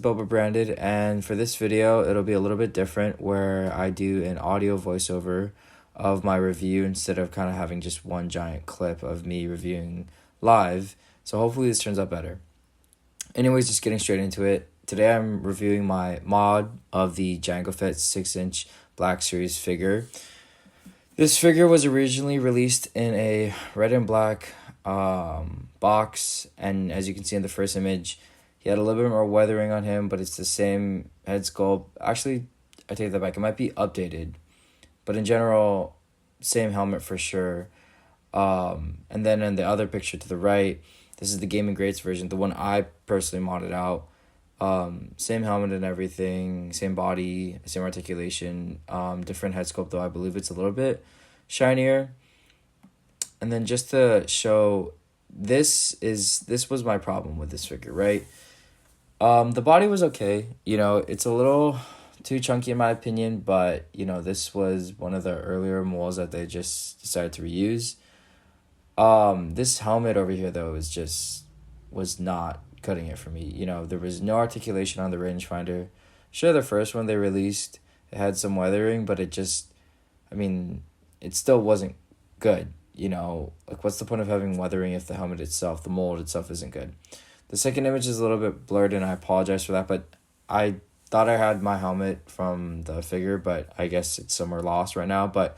Boba branded, and for this video it'll be a little bit different where I do an audio voiceover of my review instead of kind of having just one giant clip of me reviewing live. So hopefully this turns out better. Anyways, just getting straight into it. Today I'm reviewing my mod of the Jango Fett 6-inch Black Series figure. This figure was originally released in a red and black box, and as you can see in the first image, he had a little bit more weathering on him, but it's the same head sculpt. Actually, I take that back. It might be updated, but in general, same helmet for sure. And then in the other picture to the right, this is the Gaming Greats version, the one I personally modded out. Same helmet and everything, same body, same articulation, different head sculpt though. I believe it's a little bit shinier. And then just to show, this was my problem with this figure, right? The body was okay. You know, it's a little too chunky in my opinion, but you know, this was one of the earlier molds that they just decided to reuse. This helmet over here though was not cutting it for me. You know, there was no articulation on the rangefinder. Sure, the first one they released, it had some weathering, but it still wasn't good. You know, like what's the point of having weathering if the helmet itself, the mold itself, isn't good? The second image is a little bit blurred and I apologize for that, but I thought I had my helmet from the figure, but I guess it's somewhere lost right now. But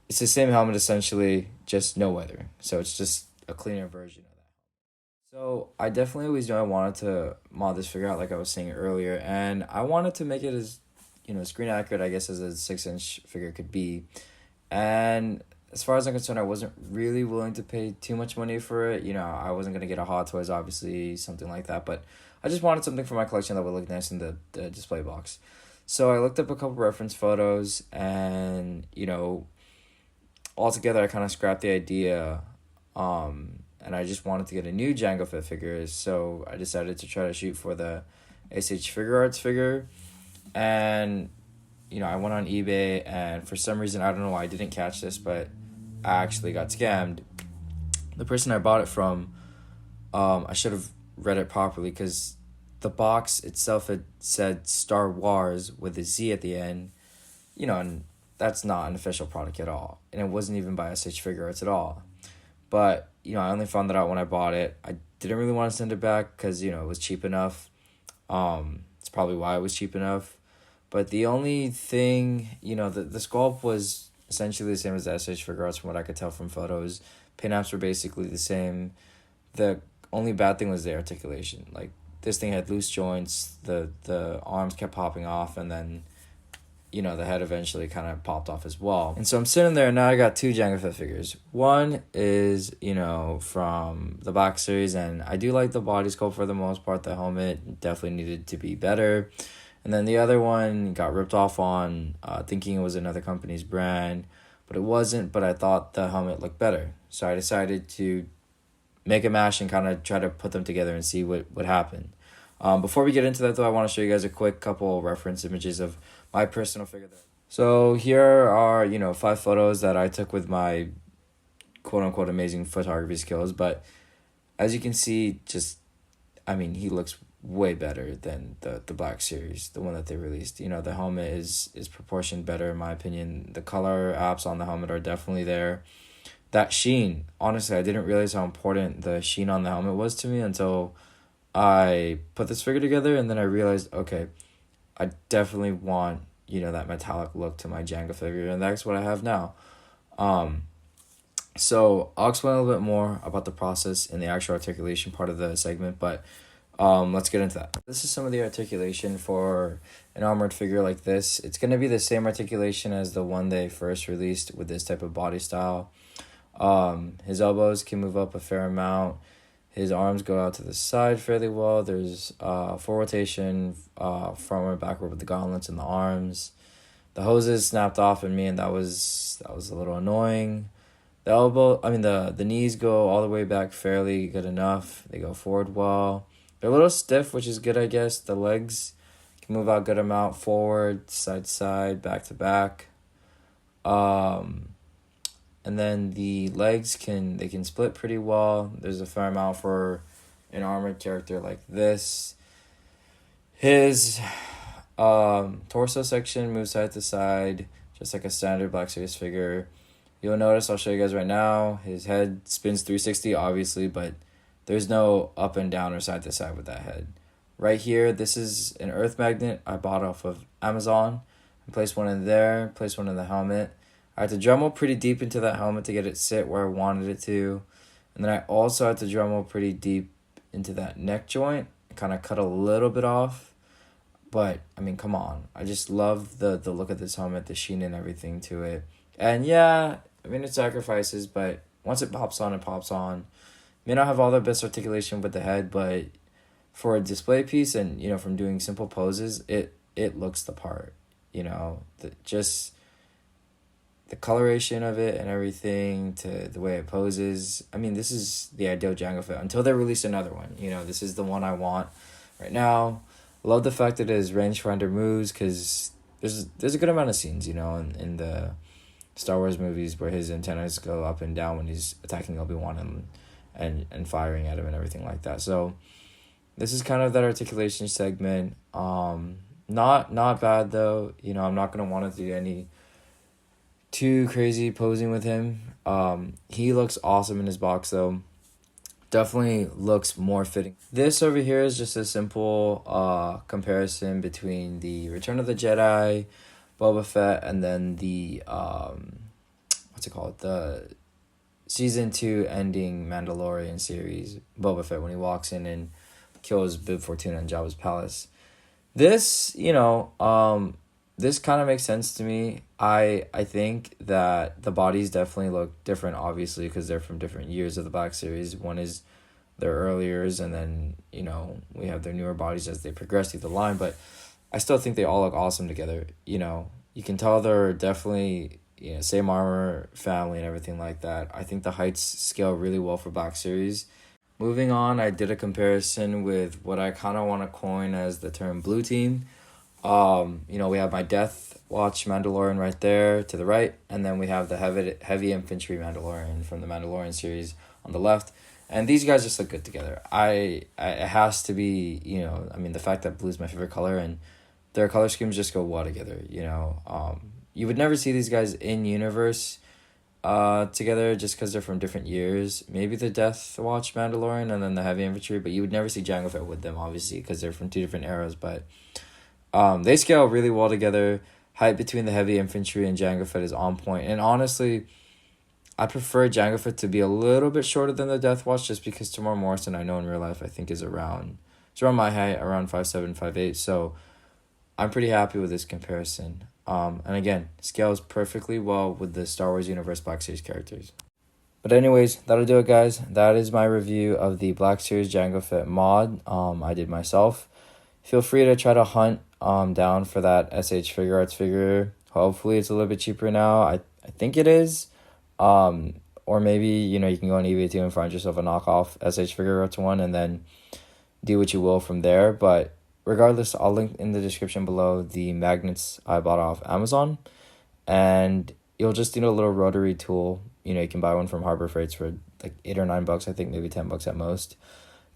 it's the same helmet essentially, just no weathering. So it's just a cleaner version of that. So I definitely always knew I wanted to mod this figure out like I was saying earlier, and I wanted to make it as, you know, screen accurate, I guess, as a 6-inch figure could be. And as far as I'm concerned, I wasn't really willing to pay too much money for it. You know, I wasn't going to get a Hot Toys, obviously, something like that. But I just wanted something for my collection that would look nice in the display box. So I looked up a couple reference photos and, you know, altogether I kind of scrapped the idea. And I just wanted to get a new Jango Fett figure. So I decided to try to shoot for the SH Figure Arts figure. And, you know, I went on eBay and for some reason, I don't know why I didn't catch this, but I actually got scammed. The person I bought it from, I should have read it properly because the box itself had said Star Wars with a Z at the end, you know, and that's not an official product at all. And it wasn't even by SH Figure Arts at all. But, you know, I only found that out when I bought it. I didn't really want to send it back because, you know, it was cheap enough. It's probably why it was cheap enough. But the only thing, you know, the sculpt was essentially the same as the SH Figure Arts from what I could tell from photos. Paint apps were basically the same. The only bad thing was the articulation. Like, this thing had loose joints, the arms kept popping off, and then, you know, the head eventually kind of popped off as well. And so I'm sitting there, and now I got two Jango Fett figures. One is, you know, from the Black Series, and I do like the body sculpt for the most part. The helmet definitely needed to be better. And then the other one got ripped off on, thinking it was another company's brand, but it wasn't, but I thought the helmet looked better. So I decided to make a mash and kind of try to put them together and see what would happen. Before we get into that though, I want to show you guys a quick couple reference images of my personal figure there. So here are, you know, 5 photos that I took with my quote-unquote amazing photography skills, but as you can see, he looks way better than the Black Series, the one that they released. You know, the helmet is proportioned better in my opinion. The color apps on the helmet are definitely there. That sheen, honestly, I didn't realize how important the sheen on the helmet was to me until I put this figure together, and then I realized, okay, I definitely want, you know, that metallic look to my Jango figure, and that's what I have now. So I'll explain a little bit more about the process in the actual articulation part of the segment, but let's get into that. This is some of the articulation for an armored figure like this. It's going to be the same articulation as the one they first released with this type of body style. His elbows can move up a fair amount. His arms go out to the side fairly well. There's full rotation forward and backward with the gauntlets and the arms. The hoses snapped off in me, and that was a little annoying. The knees go all the way back fairly good enough. They go forward well. They're a little stiff, which is good, I guess. The legs can move out good amount forward, side to side, back to back. And then the legs can split pretty well. There's a fair amount for an armored character like this. His torso section moves side to side, just like a standard Black Series figure. You'll notice, I'll show you guys right now, his head spins 360, obviously, but there's no up and down or side to side with that head. Right here, this is an earth magnet I bought off of Amazon. I placed one in there, placed one in the helmet. I had to Dremel pretty deep into that helmet to get it sit where I wanted it to. And then I also had to Dremel pretty deep into that neck joint, kind of cut a little bit off. But, I mean, come on. I just love the look of this helmet, the sheen and everything to it. And yeah, I mean, it sacrifices, but once it pops on, it pops on. May not have all the best articulation with the head, but for a display piece and, you know, from doing simple poses, it looks the part, you know. Just the coloration of it and everything, to the way it poses. I mean, this is the ideal Jango Fett until they release another one. You know, this is the one I want right now. Love the fact that his rangefinder moves, because there's a good amount of scenes, you know, in the Star Wars movies where his antennas go up and down when he's attacking Obi-Wan and firing at him and everything like that. So this is kind of that articulation segment. Not bad though. You know, I'm not gonna want to do any too crazy posing with him. He looks awesome in his box though. Definitely looks more fitting. This over here is just a simple comparison between the Return of the Jedi, Boba Fett, and then the what's it called, the season 2 ending Mandalorian series, Boba Fett, when he walks in and kills Bib Fortuna in Jabba's palace. This, you know, this kind of makes sense to me. I think that the bodies definitely look different, obviously, because they're from different years of the Black Series. One is their earlier, and then, you know, we have their newer bodies as they progress through the line, but I still think they all look awesome together. You know, you can tell they're definitely, you know, same armor family and everything like that. I think the heights scale really well for Black Series. Moving on, I did a comparison with what I kind of want to coin as the term blue team. You know, we have my Death Watch Mandalorian right there to the right, and then we have the heavy infantry Mandalorian from the Mandalorian series on the left. And these guys just look good together. It has to be, you know, I mean, the fact that blue is my favorite color and their color schemes just go well together, you know. You would never see these guys in universe together just because they're from different years. Maybe the Death Watch Mandalorian and then the heavy infantry, but you would never see Jango Fett with them, obviously, because they're from 2 different eras. But they scale really well together. Height between the heavy infantry and Jango Fett is on point. And honestly, I prefer Jango Fett to be a little bit shorter than the Death Watch, just because Tamora Morrison, I know in real life, I think is around my height, around 5'7", 5'8". So I'm pretty happy with this comparison. And again, scales perfectly well with the Star Wars Universe Black Series characters. But anyways, that'll do it, guys. That is my review of the Black Series Jango Fett mod I did myself. Feel free to try to hunt down for that SH Figure Arts figure. Hopefully it's a little bit cheaper now. I think it is. Or maybe, you know, you can go on eBay too and find yourself a knockoff SH Figure Arts one and then do what you will from there. But regardless, I'll link in the description below the magnets I bought off Amazon. And you'll just need a little rotary tool. You know, you can buy one from Harbor Freights for like $8 or $9, I think, maybe $10 at most,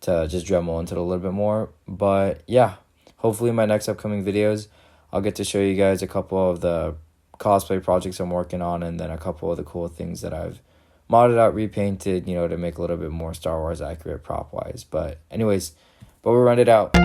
to just Dremel into it a little bit more. But yeah, hopefully in my next upcoming videos, I'll get to show you guys a couple of the cosplay projects I'm working on, and then a couple of the cool things that I've modded out, repainted, you know, to make a little bit more Star Wars accurate prop wise. But anyways, we'll run it out.